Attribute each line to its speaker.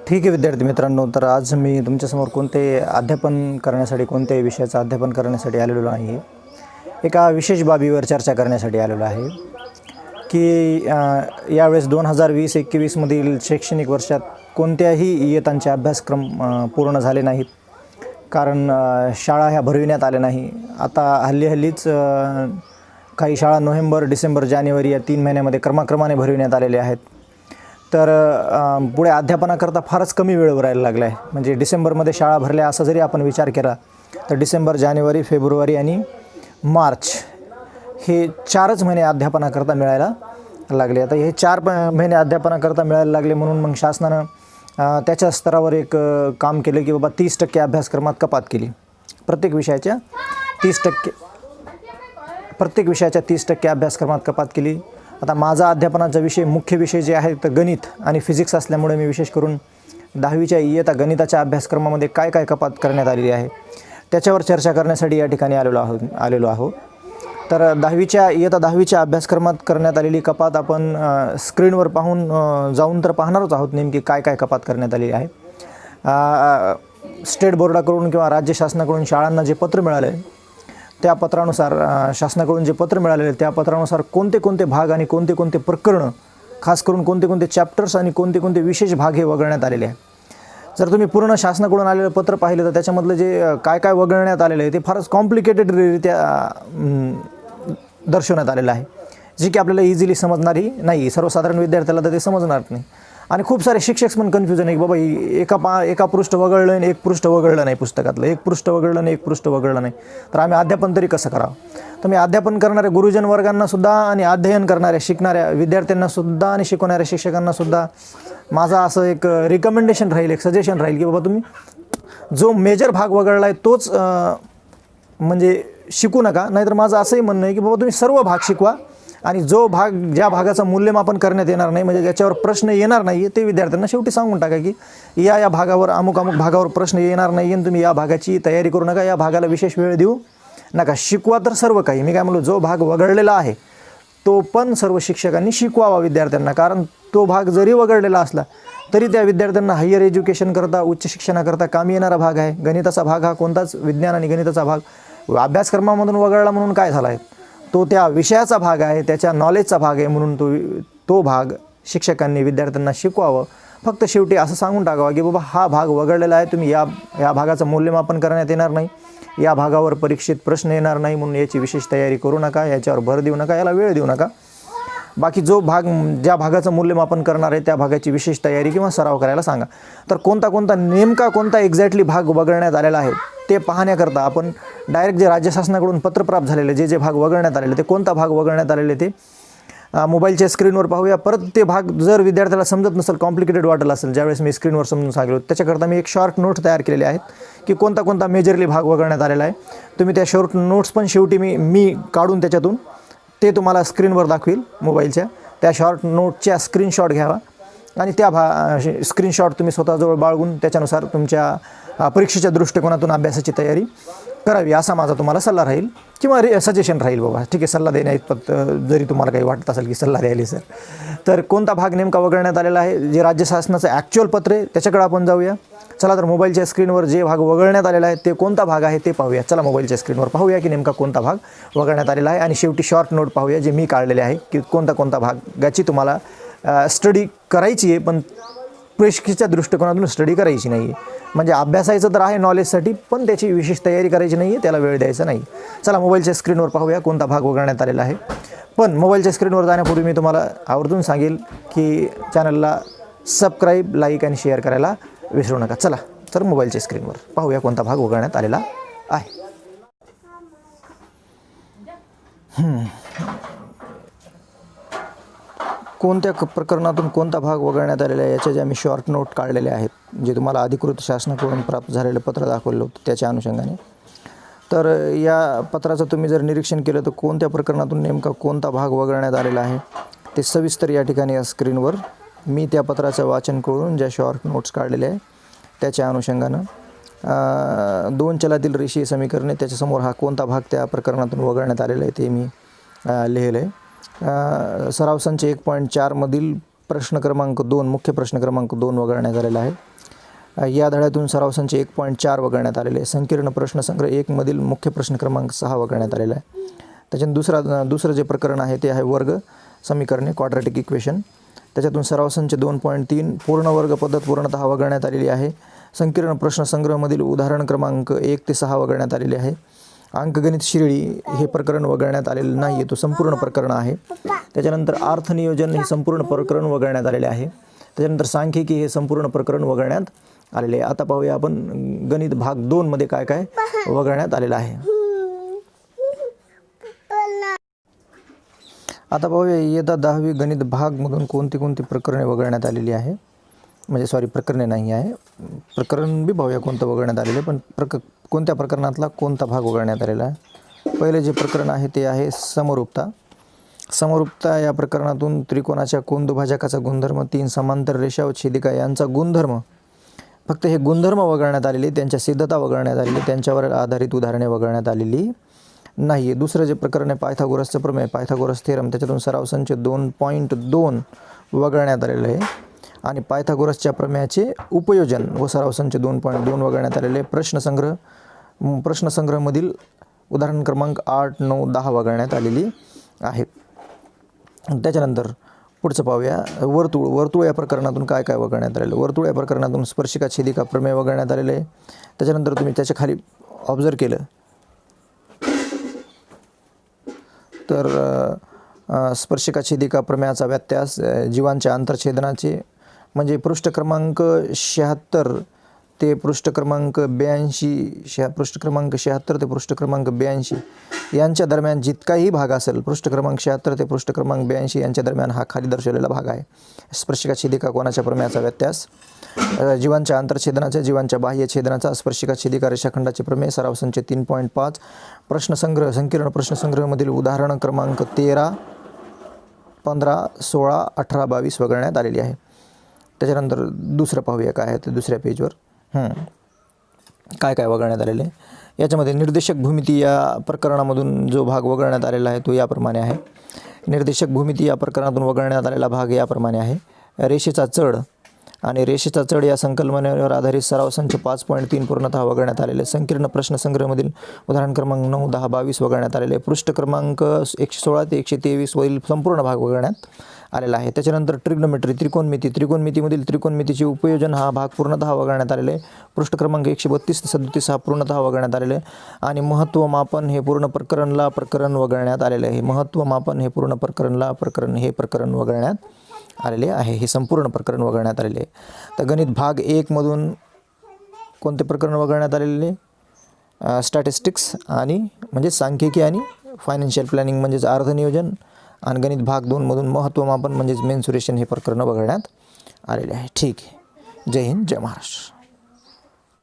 Speaker 1: ठीक आहे विद्यार्थी मित्रांनो, तर आज मी तुमच्यासमोर कोणत्याही विषयाचं अध्यापन करण्यासाठी आलेलो नाही. एका विशेष बाबीवर चर्चा करण्यासाठी आलेलो आहे की यावेळेस 2020-21मधील शैक्षणिक वर्षात कोणत्याही इयत्तांचे अभ्यासक्रम पूर्ण झाले नाहीत. कारण शाळा ह्या भरविण्यात आल्या नाही. आता हल्लीच काही शाळा नोव्हेंबर, डिसेंबर, जानेवारी या 3 महिन्यामध्ये क्रमाक्रमाने भरविण्यात आलेले आहेत. तर पुढे अध्यापनाकरता फारच कमी वेळ उरायला लागला आहे. म्हणजे डिसेंबरमध्ये शाळा भरल्या असा जरी आपण विचार केला तर डिसेंबर, जानेवारी, फेब्रुवारी आणि मार्च हे 4च महिने अध्यापनाकरता मिळायला लागले. आता हे 4 महिने अध्यापनाकरता मिळायला लागले म्हणून मग शासनानं त्याच्या स्तरावर एक काम केलं की बाबा 30% अभ्यासक्रमात कपात केली. प्रत्येक विषयाच्या 30% अभ्यासक्रमात कपात केली. आता माझा अध्यापनाचा मुख्य विषय जे आहे तर गणित आणि फिजिक्स असल्यामुळे मी विशेष करून 10वीच्या इयत्ता गणिताच्या अभ्यासक्रमामध्ये काय कपात करण्यात आलेली आहे त्याच्यावर चर्चा करण्यासाठी या ठिकाणी आलेलो आहोत. तर इयत्ता 10वीच्या अभ्यासक्रमात करण्यात आलेली कपात आपण स्क्रीनवर जाऊन तर पाहणारच आहोत नेमकी काय कपात करण्यात आलेली आहे. स्टेट बोर्डाकडून किंवा राज्य शासनाकडून शाळांना जे पत्र मिळालं आहे त्या पत्रानुसार त्या पत्रानुसार कोणते भाग आणि कोणते प्रकरणं, खास करून कोणते चॅप्टर्स आणि कोणते विशेष भाग हे वगळण्यात आलेले आहे. जर तुम्ही पूर्ण शासनाकडून आलेलं पत्र पाहिलं तर त्याच्यामधलं जे काय वगळण्यात आलेलं आहे ते फारच कॉम्प्लिकेटेडरित्या दर्शवण्यात आलेलं आहे, जे की आपल्याला इझिली समजणारी नाही. सर्वसाधारण विद्यार्थ्याला तर ते समजणार नाही. आणि खूप सारे शिक्षक पण कन्फ्युजन आहे की बाबा एका पृष्ठ वगळलं आणि एक पृष्ठ वगळलं नाही, पुस्तकातलं एक पृष्ठ वगळलं आणि एक पृष्ठ वगळलं नाही, तर आम्ही अध्यापन तरी कसं करावं. तर मी अध्यापन करणाऱ्या गुरुजन वर्गांनासुद्धा आणि अध्ययन करणाऱ्या शिकणाऱ्या विद्यार्थ्यांनासुद्धा आणि शिकवणाऱ्या शिक्षकांनासुद्धा माझा असं एक रिकमेंडेशन राहील, एक सजेशन राहील की बाबा तुम्ही जो मेजर भाग वगळला आहे तोच म्हणजे शिकू नका. नाहीतर माझं असंही म्हणणं आहे की बाबा तुम्ही सर्व भाग शिकवा आणि ज्या भागाचं मूल्यमापन करण्यात येणार नाही, म्हणजे ज्याच्यावर प्रश्न येणार नाही, ते विद्यार्थ्यांना शेवटी सांगून टाका की या भागावर अमुक भागावर प्रश्न येणार नाही आणि तुम्ही या भागाची तयारी करू नका, या भागाला विशेष वेळ देऊ नका. शिकवा तर सर्व काही. मी काय म्हणलो, जो भाग वगळलेला आहे तो पण सर्व शिक्षकांनी शिकवावा विद्यार्थ्यांना. कारण तो भाग जरी वगळलेला असला तरी त्या विद्यार्थ्यांना हायर एज्युकेशन करता, उच्च शिक्षणाकरता कामी येणारा भाग आहे. गणिताचा भाग हा कोणताच विज्ञान आणि गणिताचा भाग अभ्यासक्रमामधून वगळला म्हणून काय झाला आहे, तो त्या विषयाचा भाग आहे, त्याच्या नॉलेजचा भाग आहे. म्हणून तो भाग शिक्षकांनी विद्यार्थ्यांना शिकवावं. फक्त शेवटी असं सांगून टाकावं की बाबा हा भाग वगळलेला आहे, तुम्ही या भागाचं मूल्यमापन करण्यात येणार नाही, या भागावर परीक्षेत प्रश्न येणार नाही, म्हणून याची विशेष तयारी करू नका, याच्यावर भर देऊ नका, याला वेळ देऊ नका. बाकी ज्या भागाचं मूल्यमापन करणार आहे त्या भागाची विशेष तयारी किंवा सराव करायला सांगा. तर कोणता एक्झॅक्टली भाग वगळण्यात आलेला आहे ते पाहण्याकरता आपण डायरेक्ट जे राज्य शासनाकडून पत्र प्राप्त झालेले जे भाग वगळण्यात आलेले, ते कोणता भाग वगळण्यात आलेले ते मोबाईलच्या स्क्रीनवर पाहूया. परत ते भाग जर विद्यार्थ्याला समजत नसेल, कॉम्प्लिकेटेड वाटलं असेल, ज्यावेळेस मी स्क्रीनवर समजून सांगितलं, त्याच्याकरता मी एक शॉर्ट नोट्स तयार केलेले आहेत की कोणता मेजरली भाग वगळण्यात आलेला आहे. तुम्ही त्या शॉर्ट नोट्स पण शेवटी मी काढून त्याच्यातून ते तुम्हाला स्क्रीनवर दाखवेल मोबाईलच्या. त्या शॉर्ट नोटच्या स्क्रीनशॉट घ्यावा आणि त्या स्क्रीनशॉट तुम्ही स्वतःजवळ बाळगून त्याच्यानुसार तुमच्या परीक्षेच्या दृष्टिकोनातून अभ्यासाची तयारी करावी, असा माझा तुम्हाला सल्ला राहील किंवा सजेशन राहील. बाबा ठीक आहे, सल्ला देण्याइतपत जरी तुम्हाला काही वाटत असेल की सल्ला द्यायला सर, तर कोणता भाग नेमका वगळण्यात आलेला आहे, जे राज्य शासनाचं ॲक्च्युअल पत्र आहे त्याच्याकडे आपण जाऊया. चला तर मोबाईलच्या स्क्रीनवर जे भाग वगळण्यात आलेला आहे ते कोणता भाग आहे ते पाहूया. चला मोबाईलच्या स्क्रीनवर पाहूया की नेमका कोणता भाग वगळण्यात आलेला आहे. आणि शेवटी शॉर्ट नोट पाहूया जे मी काढलेले आहे की कोणता भागाची तुम्हाला स्टडी करायची आहे, पण परीक्षेच्या दृष्टिकोनातून स्टडी करायची नाही आहे. म्हणजे अभ्यासायचं तर आहे नॉलेजसाठी, पण त्याची विशेष तयारी करायची नाही आहे, त्याला वेळ द्यायचा नाही. चला मोबाईलच्या स्क्रीनवर पाहूया कोणता भाग वगळण्यात आलेला आहे. पण मोबाईलच्या स्क्रीनवर जाण्यापूर्वी मी तुम्हाला आवर्जून सांगेल की चॅनलला सबस्क्राईब, लाईक आणि शेअर करायला विसरू नका. चला तर मोबाईलच्या स्क्रीनवर पाहूया कोणता भाग वगळण्यात आलेला आहे. कोणत्या प्रकरणातून कोणता भाग वगळण्यात आलेला आहे याच्या ज्या मी शॉर्ट नोट काढलेल्या आहेत, जे तुम्हाला अधिकृत शासनाकडून प्राप्त झालेलं पत्र दाखवलं होतं त्याच्या अनुषंगाने. तर या पत्राचं तुम्ही जर निरीक्षण केलं तर कोणत्या प्रकरणातून नेमका कोणता भाग वगळण्यात आलेला आहे ते सविस्तर या ठिकाणी या स्क्रीनवर मी त्या पत्राचं वाचन करून ज्या शॉर्ट नोट्स काढलेल्या आहे त्याच्या अनुषंगानं 2 चलातील रेषीय समीकरणे त्याच्यासमोर हा कोणता भाग त्या प्रकरणातून वगळण्यात आलेला आहे ते मी लिहिलं आहे. सराव संच 1.4 मधील प्रश्न क्रमांक 2 मुख्य प्रश्न क्रमांक 2 वगळण्यात आलेला आहे. या धड्यातून सराव संच 1.4 वगळण्यात आलेले आहे. संकीर्ण प्रश्नसंग्रह 1 मधील मुख्य प्रश्न क्रमांक 6 वगळण्यात आलेला आहे. त्याच्यानंतर दुसरं जे प्रकरण आहे ते आहे वर्ग समीकरणे क्वाड्रॅटिक इक्वेशन. त्याच्यातून सराव संच 2.3 पूर्ण वर्ग पद्धत पूर्णतः वगळण्यात आलेली आहे. संकीर्ण प्रश्नसंग्रहमधील उदाहरण क्रमांक 1 ते 6 वगळण्यात आलेले आहे. अंकगणित श्रेणी हे प्रकरण वगळण्यात आलेलं नाही आहे, तो संपूर्ण प्रकरण आहे. त्याच्यानंतर अर्थनियोजन हे संपूर्ण प्रकरण वगळण्यात आलेले आहे. त्याच्यानंतर सांख्यिकी हे संपूर्ण प्रकरण वगळण्यात आलेले आहे. आता पाहूया आपण गणित भाग 2 मध्ये काय काय वगळण्यात आलेलं आहे. आता पाहूया इयत्ता 10वी गणित भागमधून कोणती कोणती प्रकरणे वगळण्यात आलेली आहे. म्हणजे प्रकरणे नाही आहे, प्रकरण बी पाहूया कोणतं वगळण्यात आलेलं आहे, पण कोणत्या प्रकरणातला कोणता भाग वगळण्यात आलेला आहे. पहिले जे प्रकरण आहे ते आहे समरूपता. समरूपता या प्रकरणातून त्रिकोणाच्या कोन दुभाजकाचा गुणधर्म, 3 समांतर रेषा व छेदिका यांचा गुणधर्म, फक्त हे गुणधर्म वगळण्यात आलेले, त्यांच्या सिद्धता वगळण्यात आलेली, त्यांच्यावर आधारित उदाहरणे वगळण्यात आलेली नाही आहे. दुसरं जे प्रकरण आहे पायथागोरसचं प्रमेय, पायथागोरस थेरम, त्याच्यातून सराव संच 2.2 वगळण्यात आलेलं आहे. आणि पायथागोरसच्या प्रमेयाचे उपयोजन व सराव संच 2.2 वगळण्यात आलेले. प्रश्नसंग्रहमधील उदाहरण क्रमांक 8, 9, 10 वगळण्यात आलेली आहेत. त्याच्यानंतर पुढचं पाहूया वर्तुळ या प्रकरणातून काय काय वगळण्यात आलेलं. वर्तुळ या प्रकरणातून स्पर्शिका छेदिका प्रमेय वगळण्यात आलेले आहे. त्याच्यानंतर तुम्ही त्याच्या खाली ऑब्झर्व केलं तर स्पर्शिका छेदिका प्रमेयाचा व्यत्यास जीवांच्या आंतरछेदनाचे म्हणजे पृष्ठ क्रमांक 76 ते पृष्ठ क्रमांक 82, पृष्ठ क्रमांक 76 ते पृष्ठ क्रमांक 82 यांच्या दरम्यान जितकाही भाग असेल, पृष्ठ क्रमांक 76 ते पृष्ठ क्रमांक 82 यांच्या दरम्यान हा खाली दर्शवलेला भाग आहे. स्पर्शिका छेदिका कोनाच्या प्रमेयाचा व्यत्यास, जीवांच्या आंतरछेदनाच्या, जीवांच्या बाह्य छेदनाचा, स्पर्शिका छेदिका रेषाखंडाचे प्रमेय, सराव संच 3.5, प्रश्नसंग्रह संकीर्ण प्रश्नसंग्रहमधील उदाहरण क्रमांक 13, 15, 16, 18, 22 वगळण्यात आलेली आहे. त्याच्यानंतर दुसरं पाहूया काय आहे ते दुसऱ्या पेजवर काय काय वगळण्यात आलेले. याच्यामध्ये निर्देशक भूमिती या प्रकरणामधून जो भाग वगळण्यात आलेला आहे तो याप्रमाणे आहे. निर्देशक भूमिती या प्रकरणातून वगळण्यात आलेला भाग याप्रमाणे आहे. रेषेचा चढ आणि रेषेचा चढ या संकल्पनेवर आधारित सराव संच 5.3 पूर्णतः वगळण्यात आलेले. संकीर्ण प्रश्नसंग्रहमधील उदाहरण क्रमांक 9, 10, 22 वगळण्यात आलेले. पृष्ठ क्रमांक 116 ते 123 वरील संपूर्ण भाग वगळण्यात आलेला आहे. त्याच्यानंतर ट्रिग्नोमेट्री त्रिकोणमितीमधील त्रिकोणमितीचे उपयोजन हा भाग पूर्णतः वगळण्यात आलेले आहे. पृष्ठ क्रमांक 132 ते 37 हा पूर्णतः वगळण्यात आलेले. आणि महत्त्वमापन हे पूर्ण प्रकरण वगळण्यात आलेले आहे. महत्त्वमापन हे पूर्ण प्रकरण वगळण्यात आलेले आहे. हे संपूर्ण प्रकरण वगळण्यात आलेले आहे. तर गणित भाग 1 मधून कोणते प्रकरण वगळण्यात आलेले, स्टॅटिस्टिक्स आणि म्हणजे सांख्यिकी आणि फायनान्शियल प्लॅनिंग म्हणजेच अर्थनियोजन, आणि गणित भाग 2 मधून महत्त्वमापन म्हणजेच मेन्सुरेशन हे प्रकरण वगळण्यात आलेले आहे. ठीक आहे. जय हिंद, जय महाराष्ट्र.